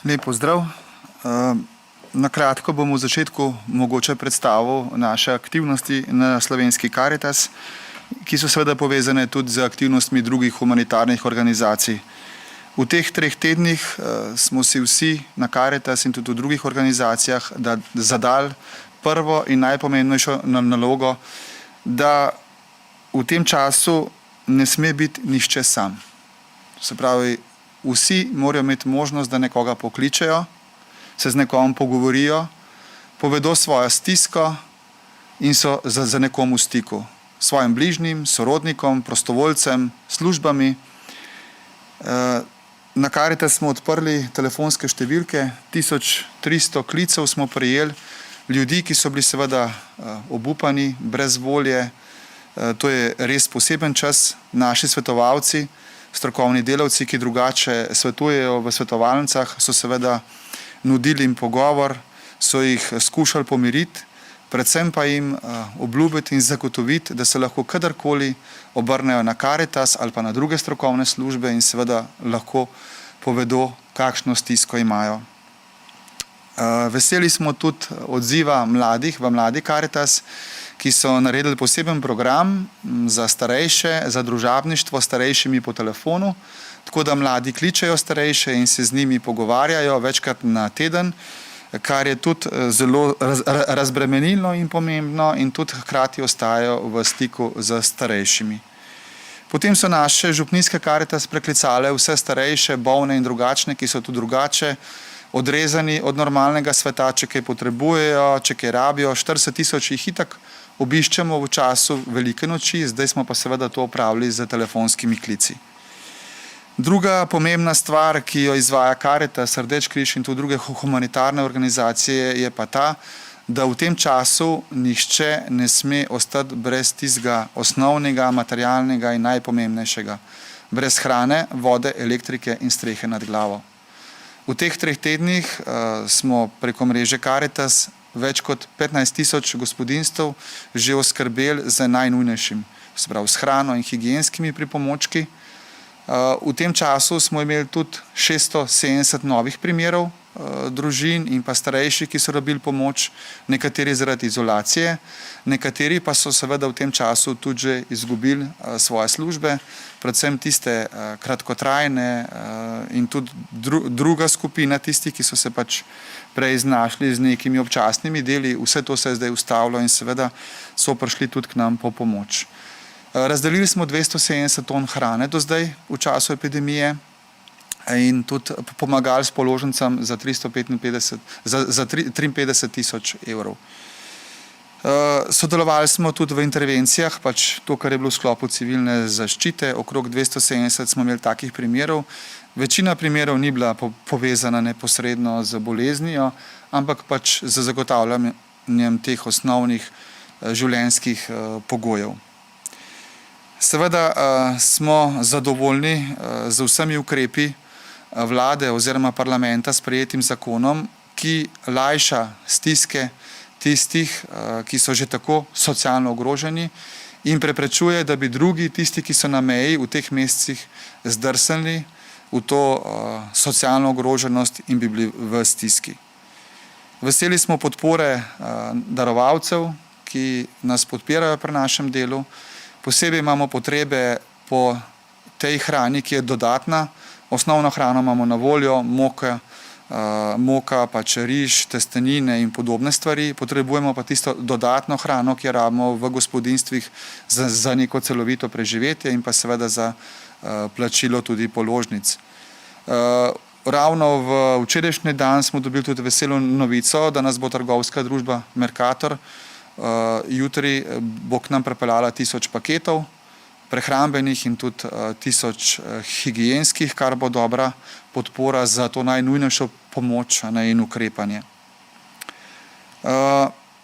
Lep pozdrav. Na kratko bom v začetku mogoče predstavil naše aktivnosti na Slovenski Karitas, ki so seveda povezane tudi z aktivnostmi drugih humanitarnih organizacij. V teh 3 tednih smo si vsi na Karitas in tudi v drugih organizacijah zadali prvo in najpomembnejšo nalogo, da v tem času ne sme biti nihče sam. Se pravi, vsi morajo imeti možnost, da nekoga pokličejo, se z nekom pogovorijo, povedo svojo stisko in so za nekom v stiku. Svojim bližnjim, sorodnikom, prostovoljcem, službami. Na Karitas smo odprli telefonske številke, 1300 klicev smo prejeli, ljudi, ki so bili seveda obupani, brez volje. To je res poseben čas. Naši svetovalci, strokovni delavci, ki drugače svetujejo v svetovalnicah, so seveda nudili jim pogovor, so jih skušali pomiriti, predvsem pa jim obljubiti in zagotoviti, da se lahko kadarkoli obrnejo na Karitas ali pa na druge strokovne službe in seveda lahko povedo, kakšno stisko imajo. Veseli smo tudi odziva mladih v Mladi Karitas, ki so naredili poseben program za starejše, za družabništvo s starejšimi po telefonu, tako da mladi kličejo starejše in se z njimi pogovarjajo večkrat na teden, kar je tudi zelo razbremenilno in pomembno in tudi hkrati ostajajo v stiku z starejšimi. Potem so naše župnijske Karitas preklicale vse starejše, bolne in drugačne, ki so tudi drugače odrezani od normalnega sveta, če kaj potrebujejo, če kaj rabijo. 40 000 jih itak obiščemo v času velike noči, zdaj smo pa seveda to opravili z telefonskimi klici. Druga pomembna stvar, ki jo izvaja Karitas, Rdeči križ in tudi druge humanitarne organizacije, je pa ta, da v tem času nihče ne sme ostati brez tistega osnovnega, materialnega in najpomembnejšega. Brez hrane, vode, elektrike in strehe nad glavo. V teh 3 tednih smo preko mreže Karitas več kot 15 000 gospodinjstev že oskrbeli z najnujnejšim, se pravi s hrano in higienskimi pripomočki. V tem času smo imeli tudi 670 novih primerov družin in pa starejših, ki so rabili pomoč, nekateri zaradi izolacije, nekateri pa so seveda v tem času tudi že izgubili svoje službe, predvsem tiste kratkotrajne in tudi druga skupina tistih, ki so se pač prej znašli z nekimi občasnimi deli. Vse to se je zdaj ustavilo in seveda so prišli tudi k nam po pomoč. Razdelili smo 270 ton hrane do zdaj v času epidemije in tudi pomagali s položnicam za 53 000 evrov. Sodelovali smo tudi v intervencijah, pač to, kar je bilo v sklopu civilne zaščite, okrog 270 smo imeli takih primerov. Večina primerov ni bila povezana neposredno z boleznijo, ampak pač z zagotavljanjem teh osnovnih življenjskih pogojev. Seveda smo zadovoljni z vsemi ukrepi vlade oziroma parlamenta sprejetim zakonom, ki lajša stiske tistih, ki so že tako socialno ogroženi in preprečuje, da bi drugi, tisti, ki so na meji v teh mesecih zdrsnili v to socialno ogroženost in bi bili v stiski. Veseli smo podpore darovalcev, ki nas podpirajo pri našem delu. Posebej imamo potrebe po tej hrani, ki je dodatna. Osnovno hrano imamo na voljo, moka, pač riž, testenine in podobne stvari. Potrebujemo pa tisto dodatno hrano, ki jo rabimo v gospodinjstvih za neko celovito preživetje in pa seveda za plačilo tudi položnic. Ravno v včerajšnji dan smo dobili tudi veselo novico, da nas bo trgovska družba Mercator jutri bo k nam pripeljala 1000 paketov prehrambenih in tudi 1000 higienskih, kar bo dobra podpora za to najnujnejšo pomoč in ukrepanje.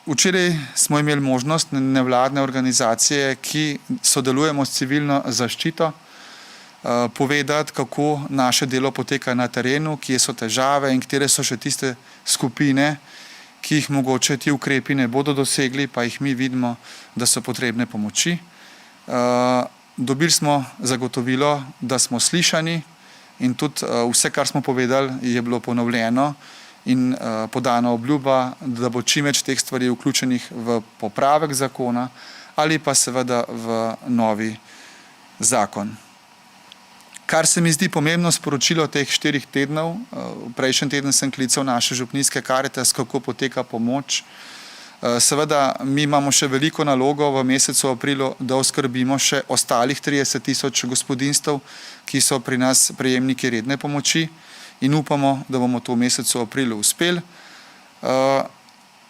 Včeraj smo imeli možnost nevladne organizacije, ki sodelujemo s civilno zaščito, povedati, kako naše delo poteka na terenu, kje so težave in katere so še tiste skupine, ki jih mogoče ti ukrepi ne bodo dosegli, pa jih mi vidimo, da so potrebne pomoči. Dobili smo zagotovilo, da smo slišani, in tudi vse, kar smo povedali, je bilo ponovljeno in podana obljuba, da bo čim več teh stvari vključenih v popravek zakona ali pa seveda v novi zakon. Kar se mi zdi pomembno sporočilo teh 4 tednov, prejšnji teden sem klical naše župnijske Karitas, kako poteka pomoč. Seveda, mi imamo še veliko nalogo v mesecu aprilu, da oskrbimo še ostalih 30.000 gospodinjstev, ki so pri nas prejemniki redne pomoči in upamo, da bomo to v mesecu aprilu uspeli.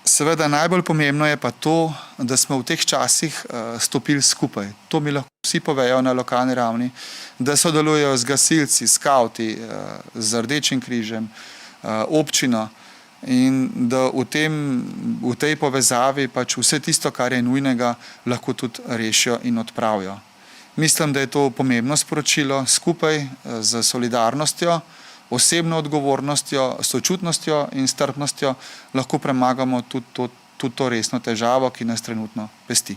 Seveda, najbolj pomembno je pa to, da smo v teh časih stopili skupaj. To mi lahko vsi povejo na lokalni ravni, da sodelujejo z gasilci, skavti, z Rdečim križem, občino in da v tej povezavi pač vse tisto, kar je nujnega, lahko tudi rešijo in odpravijo. Mislim, da je to pomembno sporočilo, skupaj z solidarnostjo, osebno odgovornostjo, sočutnostjo in strpnostjo lahko premagamo tudi to resno težavo, ki nas trenutno pesti.